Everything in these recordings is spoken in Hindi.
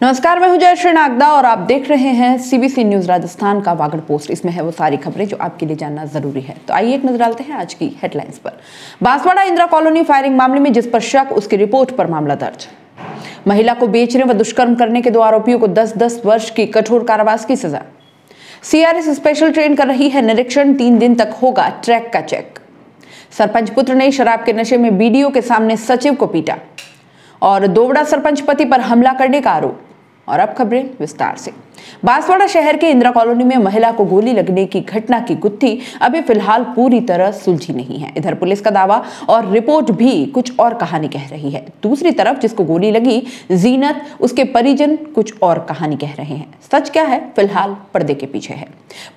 नमस्कार, मैं हूं जयश्री नागदा और आप देख रहे हैं सीबीसी न्यूज राजस्थान का वागड़ पोस्ट। इसमें है वो सारी खबरें जो आपके लिए जानना जरूरी है। तो आइए एक नजर डालते हैं आज की हेडलाइंस पर। बांसवाड़ा इंदिरा कॉलोनी फायरिंग मामले में जिस पर शक, उसकी रिपोर्ट पर मामला दर्ज। महिला को बेचने व दुष्कर्म करने के 2 आरोपियों को 10-10 वर्ष की कठोर कारावास की सजा। सीआरएस स्पेशल ट्रेन कर रही है निरीक्षण, 3 दिन तक होगा ट्रैक का चेक। सरपंच पुत्र ने शराब के नशे में बीडीओ के सामने सचिव को पीटा और दोवड़ा सरपंच पति पर हमला करने का आरोप। और अब खबरें विस्तार से। बांसवाड़ा शहर के इंदिरा कॉलोनी में महिला को गोली लगने की घटना की गुत्थी अभी फिलहाल पूरी तरह सुलझी नहीं है। इधर पुलिस का दावा और रिपोर्ट भी कुछ और कहानी कह रही है। दूसरी तरफ जिसको गोली लगी जीनत, उसके परिजन कुछ और कहानी कह रहे हैं। सच क्या है फिलहाल पर्दे के पीछे है।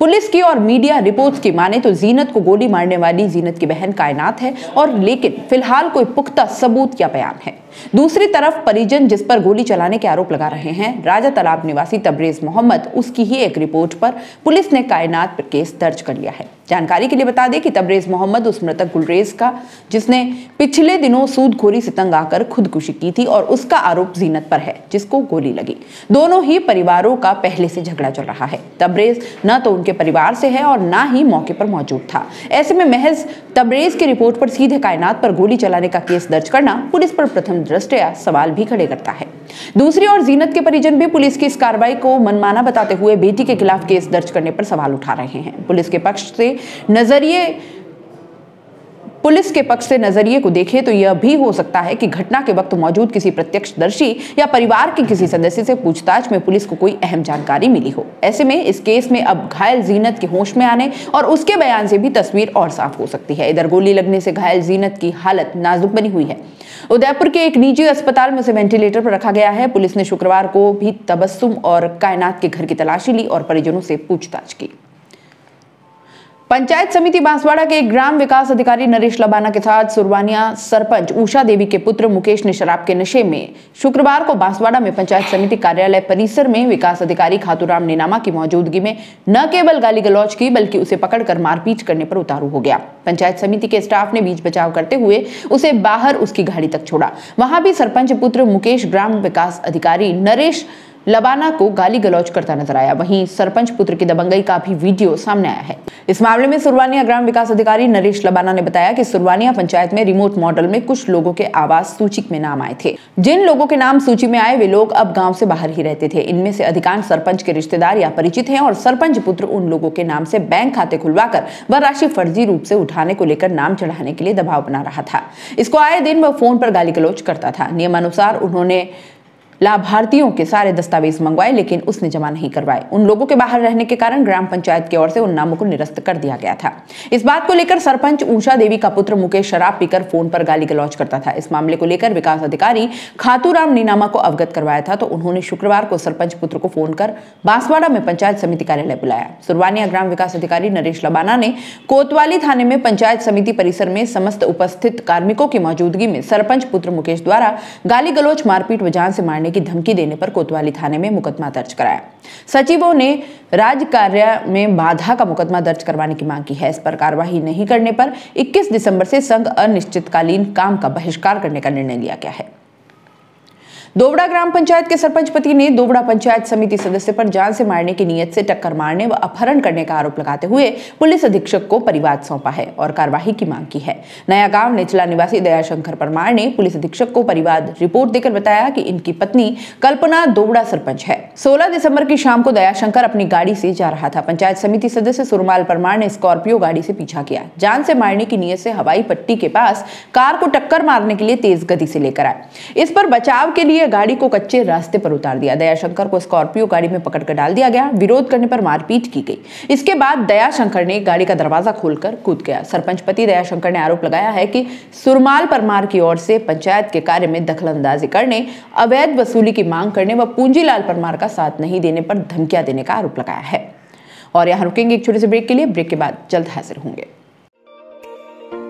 पुलिस की और मीडिया रिपोर्ट्स की माने तो जीनत को गोली मारने वाली जीनत की बहन कायनात है, और लेकिन फिलहाल कोई पुख्ता सबूत या बयान है। दूसरी तरफ परिजन जिस पर गोली चलाने के आरोप लगा रहे हैं, राजा तालाब निवासी तबरेज मोहम्मद, उसकी ही एक रिपोर्ट पर पुलिस ने कायनात पर केस दर्ज कर लिया है। जानकारी के लिए बता दें कि तबरेज मोहम्मद उस मृतक गुलरेज का जिसने पिछले दिनों सूदखोरी से तंग आकर खुदकुशी की थी, और उसका आरोप जीनत पर है जिसको गोली लगी। दोनों ही परिवारों का पहले से झगड़ा चल रहा है। तबरेज न तो उनके परिवार से है और ना ही मौके पर मौजूद था। ऐसे में महज तबरेज की रिपोर्ट पर सीधे कायनात पर गोली चलाने का केस दर्ज करना पुलिस पर प्रथम दृष्टया सवाल भी खड़े करता है। दूसरी ओर जीनत के परिजन भी पुलिस की इस कार्रवाई को मनमाना बताते हुए बेटी के खिलाफ केस दर्ज करने पर सवाल उठा रहे हैं। पुलिस के पक्ष से नजरिए को देखें तो यह भी हो सकता है कि घटना के वक्त मौजूद किसी प्रत्यक्षदर्शी या परिवार के किसी सदस्य से पूछताछ में पुलिस को कोई अहम जानकारी मिली हो। ऐसे में इस केस में अब घायल जीनत के होश में आने और उसके बयान से भी तस्वीर और साफ हो सकती है। इधर गोली लगने से घायल जीनत की हालत नाजुक बनी हुई है। उदयपुर के एक निजी अस्पताल में उसे वेंटिलेटर पर रखा गया है। पुलिस ने शुक्रवार को भी तबस्सुम और कायनात के घर की तलाशी ली और परिजनों से पूछताछ की। पंचायत समिति बांसवाड़ा के ग्राम विकास अधिकारी नरेश लबाना के साथ सुरवानिया सरपंच उषा देवी के पुत्र मुकेश ने शराब के नशे में शुक्रवार को बांसवाड़ा में पंचायत समिति कार्यालय परिसर में विकास अधिकारी खातूराम नीनामा की मौजूदगी में न केवल गाली गलौज की, बल्कि उसे पकड़कर मारपीट करने पर उतारू हो गया। पंचायत समिति के स्टाफ ने बीच बचाव करते हुए उसे बाहर उसकी गाड़ी तक छोड़ा। वहां भी सरपंच पुत्र मुकेश ग्राम विकास अधिकारी नरेश लबाना को गाली गलौज करता नजर आया। वहीं सरपंच पुत्र की दबंगई का भी वीडियो सामने आया है। इस मामले में सुरवानिया ग्राम विकास अधिकारी नरेश लबाना ने बताया कि सुरवानिया पंचायत में रिमोट मॉडल में कुछ लोगों के आवास सूची में नाम आए थे। जिन लोगों के नाम सूची में आए वे लोग अब गांव से बाहर ही रहते थे। इनमें से अधिकांश सरपंच के रिश्तेदार या परिचित हैं, और सरपंच पुत्र उन लोगों के नाम से बैंक खाते खुलवाकर वह राशि फर्जी रूप से उठाने को लेकर नाम चढ़ाने के लिए दबाव बना रहा था। इसको आए दिन वह फोन पर गाली गलौज करता था। नियमानुसार उन्होंने लाभार्थियों के सारे दस्तावेज मंगवाए, लेकिन उसने जमा नहीं करवाए। उन लोगों के बाहर रहने के कारण ग्राम पंचायत की ओर से उन नामों को निरस्त कर दिया गया था। इस बात को लेकर सरपंच उषा देवी का पुत्र मुकेश शराब पीकर फोन पर गाली गलौज करता था। इस मामले को लेकर विकास अधिकारी खातूराम नीनामा को अवगत करवाया था, तो उन्होंने शुक्रवार को सरपंच पुत्र को फोन कर बांसवाड़ा में पंचायत समिति कार्यालय बुलाया। सुरवानिया ग्राम विकास अधिकारी नरेश लबाना ने कोतवाली थाने में पंचायत समिति परिसर में समस्त उपस्थित कार्मिकों की मौजूदगी में सरपंच पुत्र मुकेश द्वारा गाली गलौज, मारपीट व जान से मारने की धमकी देने पर कोतवाली थाने में मुकदमा दर्ज कराया। सचिवों ने राज कार्य में बाधा का मुकदमा दर्ज करवाने की मांग की है। इस पर कार्रवाई नहीं करने पर 21 दिसंबर से संघ अनिश्चितकालीन काम का बहिष्कार करने का निर्णय लिया गया है। दोवड़ा ग्राम पंचायत के सरपंच पति ने दोवड़ा पंचायत समिति सदस्य पर जान से मारने की नीयत से टक्कर मारने व अपहरण करने का आरोप लगाते हुए पुलिस अधीक्षक को परिवाद सौंपा है और कार्यवाही की मांग की है। नया गांव निचला निवासी दयाशंकर परमार ने पुलिस अधीक्षक को परिवाद रिपोर्ट देकर बताया कि इनकी पत्नी कल्पना दोवड़ा सरपंच है। 16 दिसंबर की शाम को दयाशंकर अपनी गाड़ी से जा रहा था। पंचायत समिति सदस्य सुरमाल परमार ने स्कॉर्पियो गाड़ी से पीछा किया। जान से मारने की नीयत से हवाई पट्टी के पास कार को टक्कर मारने के लिए तेज गति से लेकर आए। इस पर बचाव के लिए गाड़ी को कच्चे रास्ते पर उतार दिया। दयाशंकर को स्कॉर्पियो गाड़ी में पकड़कर डाल दिया गया। विरोध करने पर मारपीट की गई। इसके बाद दयाशंकर ने गाड़ी का दरवाजा खोलकर कूद गया। सरपंच पति दयाशंकर ने आरोप लगाया है कि सुरमाल परमार की ओर से पंचायत के कार्य में दखलंदाजी करने, अवैध वसूली की मांग करने व पूंजीलाल परमार का साथ नहीं देने पर धमकियां देने का आरोप लगाया है। और यहां रुकेंगे एक छोटे से ब्रेक के लिए। ब्रेक के बाद जल्द हाजिर होंगे।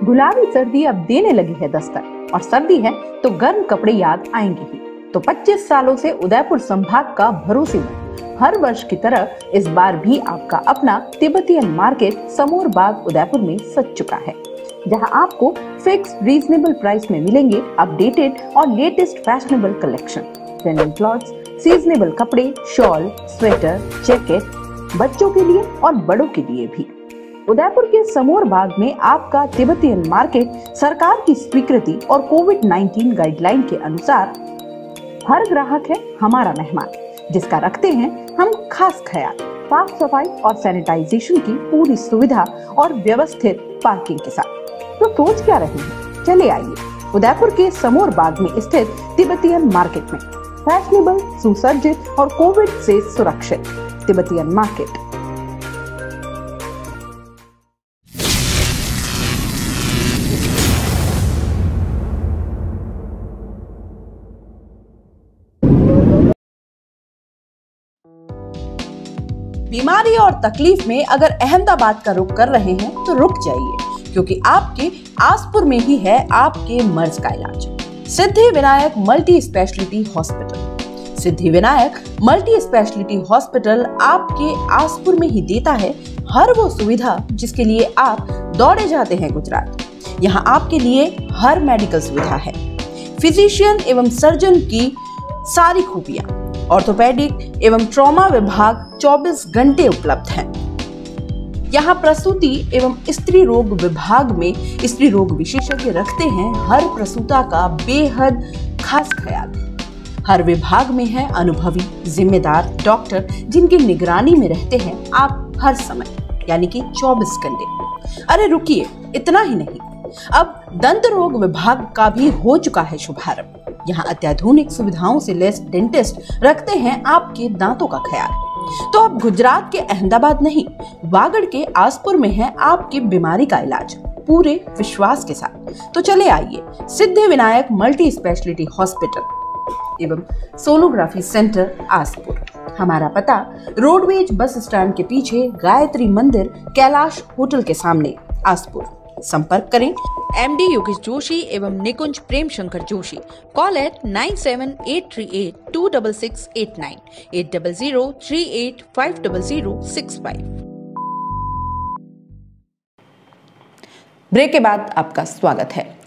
गुलाबी सर्दी अब देने लगी है दस्तक, और सर्दी है तो गर्म कपड़े याद आएंगे ही। तो 25 सालों से उदयपुर संभाग का भरोसेमंद, हर वर्ष की तरह इस बार भी आपका अपना तिब्बतियन मार्केट समोर बाग उदयपुर में सज चुका है, जहां आपको फिक्स रीजनेबल प्राइस में मिलेंगे अपडेटेड और latest fashionable collection, trending clothes, seasonable कपड़े, शॉल, स्वेटर, जैकेट बच्चों के लिए और बड़ों के लिए भी। उदयपुर के समोर बाग में आपका तिब्बतियन मार्केट सरकार की स्वीकृति और कोविड-19 गाइडलाइन के अनुसार हर ग्राहक है हमारा मेहमान, जिसका रखते हैं हम खास ख्याल। साफ सफाई और सैनिटाइजेशन की पूरी सुविधा और व्यवस्थित पार्किंग के साथ। तो सोच क्या रहे हैं, चले आइए उदयपुर के समोर बाग में स्थित तिब्बतियन मार्केट में। फैशनेबल, सुसज्जित और कोविड से सुरक्षित तिब्बतियन मार्केट। बीमारी और तकलीफ में अगर अहमदाबाद का रुख कर रहे हैं तो रुक जाइए, क्योंकि आपके आसपुर में ही है आपके मर्ज का इलाज। Siddhi Vinayak multi speciality hospital. Siddhi Vinayak multi speciality hospital आपके आसपुर में ही देता है हर वो सुविधा जिसके लिए आप दौड़े जाते हैं गुजरात। यहाँ आपके लिए हर मेडिकल सुविधा है, फिजिशियन एवं सर्जन की सारी खूबियां। ऑर्थोपेडिक एवं ट्रॉमा विभाग 24 घंटे उपलब्ध हैं। यहाँ प्रसूति एवं स्त्री रोग विभाग में स्त्री रोग विशेषज्ञ रखते हैं हर प्रसूता का बेहद खास ख्याल। हर विभाग में है अनुभवी जिम्मेदार डॉक्टर जिनकी निगरानी में रहते हैं आप हर समय, यानी कि 24 घंटे। अरे रुकिए, इतना ही नहीं, अब दंत रोग विभाग का भी हो चुका है शुभारंभ। यहाँ अत्याधुनिक सुविधाओं से लैस डेंटिस्ट रखते हैं आपके दांतों का ख्याल। तो अब गुजरात के अहमदाबाद नहीं, वागड़ के आसपुर में है आपकी बीमारी का इलाज पूरे विश्वास के साथ। तो चले आइए Siddhi Vinayak multi speciality hospital एवं सोनोग्राफी सेंटर आसपुर। हमारा पता रोडवेज बस स्टैंड के पीछे गायत्री मंदिर कैलाश होटल के सामने आसपुर। संपर्क करें MD योगेश जोशी एवं Nikunj Prem Shankar Joshi. Call at 9783826689 8003850065। Break के बाद आपका स्वागत है।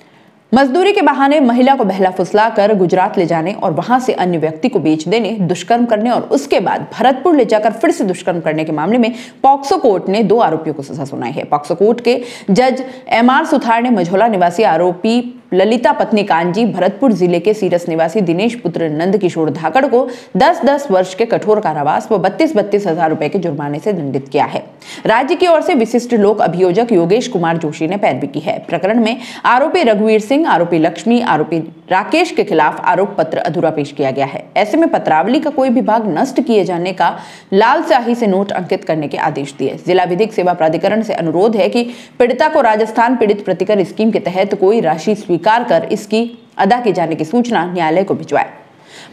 मजदूरी के बहाने महिला को बहला फुसलाकर गुजरात ले जाने और वहां से अन्य व्यक्ति को बेच देने, दुष्कर्म करने और उसके बाद भरतपुर ले जाकर फिर से दुष्कर्म करने के मामले में पॉक्सो कोर्ट ने 2 आरोपियों को सजा सुनाई है। पॉक्सो कोर्ट के जज MR सुथार ने मझौला निवासी आरोपी ललिता पत्नी कांजी, भरतपुर जिले के सीरस निवासी दिनेश पुत्र नंद किशोर धाकड़ को 10-10 वर्ष के कठोर कारावास व 32-32 हजार रुपए के जुर्माने से दंडित किया है। राज्य की ओर से विशिष्ट लोक अभियोजक योगेश कुमार जोशी ने पैरवी की है। प्रकरण में आरोपी रघुवीर सिंह, आरोपी लक्ष्मी, आरोपी राकेश के खिलाफ आरोप पत्र अधूरा पेश किया गया है। ऐसे में पत्रावली का कोई भी भाग नष्ट किए जाने का लाल स्याही से नोट अंकित करने के आदेश दिए। जिला विधिक सेवा प्राधिकरण से अनुरोध है कि पीड़िता को राजस्थान पीड़ित प्रतिकर स्कीम के तहत कोई राशि स्वीकार कर इसकी अदा किए जाने की सूचना न्यायालय को भिजवाए।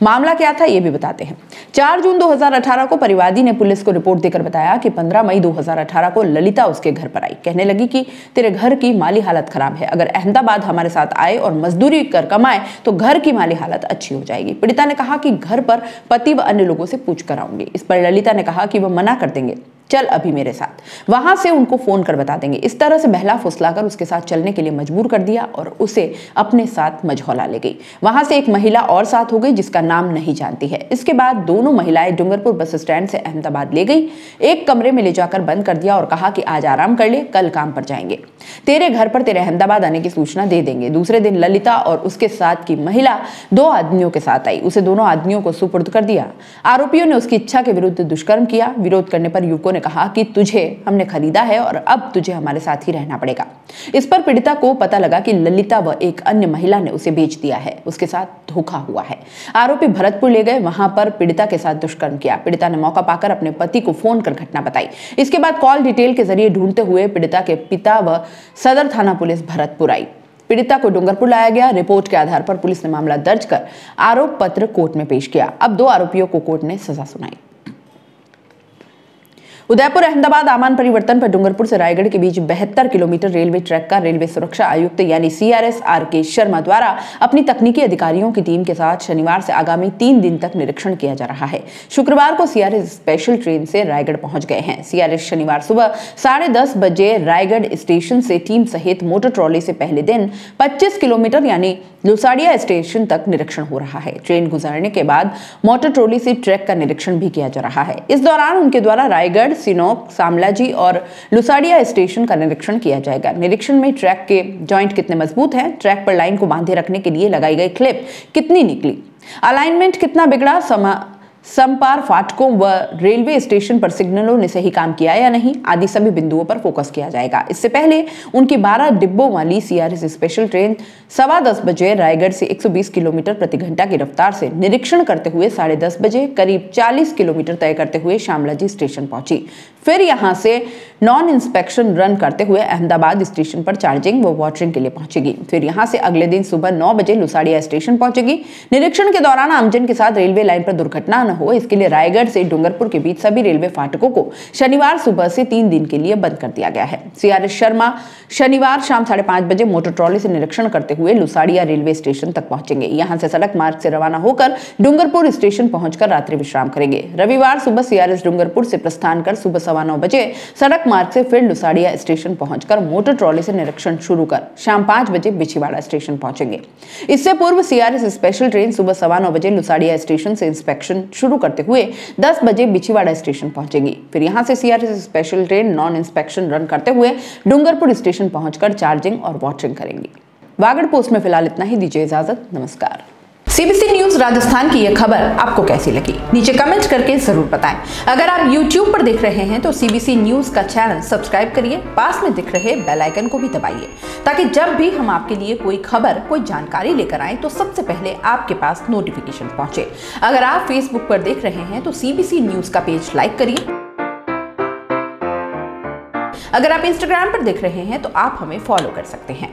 मामला क्या था ये भी बताते हैं। 4 जून 2018 को परिवादी ने पुलिस को रिपोर्ट देकर बताया कि 15 मई 2018 को ललिता उसके घर पर आई। कहने लगी कि तेरे घर की माली हालत खराब है, अगर अहमदाबाद हमारे साथ आए और मजदूरी कर कमाए तो घर की माली हालत अच्छी हो जाएगी। पीड़िता ने कहा कि घर पर पति व अन्य लोगों से पूछ कर आऊंगी। इस पर ललिता ने कहा कि वह मना कर देंगे, चल अभी मेरे साथ, वहां से उनको फोन कर बता देंगे। इस तरह से बहला फुसलाकर उसके साथ चलने के लिए मजबूर कर दिया और उसे अपने साथ मझौला ले गई। वहां से एक महिला और साथ हो गई जिसका नाम नहीं जानती है। इसके बाद दोनों महिलाएं डूंगरपुर बस स्टैंड से अहमदाबाद ले गई। एक कमरे में ले जाकर बंद कर दिया और कहा कि आज आराम कर ले, कल काम पर जाएंगे, तेरे घर पर तेरे अहमदाबाद आने की सूचना दे देंगे। दूसरे दिन ललिता और उसके साथ की महिला 2 आदमियों के साथ आई। उसे दोनों आदमियों को सुपुर्द कर दिया। आरोपियों ने उसकी इच्छा के विरुद्ध दुष्कर्म किया। विरोध करने पर युवकों ने कहा कि तुझे हमने खरीदा है और अब तुझे हमारे साथ ही रहना पड़ेगा। इस पर पीड़िता को पता लगा कि ललिता व एक अन्य महिला ने उसे बेच दिया है, उसके साथ धोखा हुआ है। आरोपी भरतपुर ले गए, वहां पर पीड़िता के साथ दुष्कर्म किया। पीड़िता ने मौका पाकर अपने पति को फोन कर घटना बताई। इसके बाद कॉल डिटेल के जरिए ढूंढते हुए पीड़िता के पिता व सदर थाना पुलिस भरतपुर आई। पीड़िता को डूंगरपुर लाया गया। रिपोर्ट के आधार पर पुलिस ने मामला दर्ज कर आरोप पत्र कोर्ट में पेश किया। अब 2 आरोपियों को कोर्ट ने सजा सुनाई। उदयपुर अहमदाबाद आमान परिवर्तन पर डूंगरपुर से रायगढ़ के बीच 72 किलोमीटर रेलवे ट्रैक का रेलवे सुरक्षा आयुक्त यानी CRS RK शर्मा द्वारा अपनी तकनीकी अधिकारियों की टीम के साथ शनिवार से आगामी 3 दिन तक निरीक्षण किया जा रहा है। शुक्रवार को CRS स्पेशल ट्रेन से रायगढ़ पहुंच गए हैं। CRS शनिवार सुबह 10:30 बजे रायगढ़ स्टेशन से टीम सहित मोटर ट्रॉली से पहले दिन 25 किलोमीटर यानी लुसाड़िया स्टेशन तक निरीक्षण हो रहा है। ट्रेन गुजरने के बाद मोटर ट्रॉली से ट्रैक का निरीक्षण भी किया जा रहा है। इस दौरान उनके द्वारा रायगढ़, सिनोक, शामलाजी और लुसाड़िया स्टेशन का निरीक्षण किया जाएगा। निरीक्षण में ट्रैक के जॉइंट कितने मजबूत हैं, ट्रैक पर लाइन को बांधे रखने के लिए लगाई गई क्लिप कितनी निकली, अलाइनमेंट कितना बिगड़ा, समपार फाटकों व रेलवे स्टेशन पर सिग्नलों ने सही काम किया या नहीं आदि सभी बिंदुओं पर फोकस किया जाएगा। इससे पहले उनकी 12 डिब्बों वाली CRS स्पेशल ट्रेन 10:15 बजे रायगढ़ से 120 किलोमीटर प्रति घंटा की रफ्तार से निरीक्षण करते हुए 10:30 बजे करीब 40 किलोमीटर तय करते हुए शामलाजी स्टेशन पहुंची। फिर यहां से नॉन इंस्पेक्शन रन करते हुए अहमदाबाद स्टेशन पर चार्जिंग व वाटरिंग के लिए पहुंचेगी। फिर यहां से अगले दिन सुबह 9 बजे लुसाड़िया स्टेशन पहुंचेगी। निरीक्षण के दौरान आमजन के साथ रेलवे लाइन पर दुर्घटना न हो, इसके लिए रायगढ़ से डूंगरपुर के बीच सभी रेलवे फाटकों को शनिवार सुबह से 3 दिन के लिए बंद कर दिया गया है। CRS शर्मा शनिवार शाम 5:30 बजे मोटर ट्रॉली से निरीक्षण करते हुए लुसाड़िया रेलवे स्टेशन तक पहुंचेंगे। यहां से सड़क मार्ग से रवाना होकर डूंगरपुर स्टेशन पहुंचकर रात्रि विश्राम करेंगे। रविवार सुबह CRS डूंगरपुर से प्रस्थान कर सुबह 9:15 बजे सड़क मार्ग से फिर लुसाड़िया स्टेशन पहुंचकर मोटर ट्रॉली से निरीक्षण शुरू कर शाम 5 बजे बिछीवाड़ा स्टेशन पहुंचेंगे। इससे पूर्व CRS स्पेशल ट्रेन सुबह 9:15 बजे लुसाड़िया स्टेशन से इंस्पेक्शन शुरू करते हुए 10 बजे बिछीवाड़ा स्टेशन पहुंचेगी। फिर यहां से CRS special train non inspection run करते हुए डूंगरपुर स्टेशन पहुंचकर चार्जिंग और वाटरिंग करेंगी। वागड़ पोस्ट में फिलहाल इतना ही। दीजिए इजाजत, नमस्कार। CBC न्यूज राजस्थान की यह खबर आपको कैसी लगी नीचे कमेंट करके जरूर बताएं। अगर आप YouTube पर देख रहे हैं तो CBC न्यूज का चैनल सब्सक्राइब करिए, पास में दिख रहे बेल आइकन को भी दबाइए ताकि जब भी हम आपके लिए कोई खबर, कोई जानकारी लेकर आए तो सबसे पहले आपके पास नोटिफिकेशन पहुंचे। अगर आप Facebook पर देख रहे हैं तो CBC न्यूज का पेज लाइक करिए। अगर आप Instagram पर देख रहे हैं तो आप हमें फॉलो कर सकते हैं।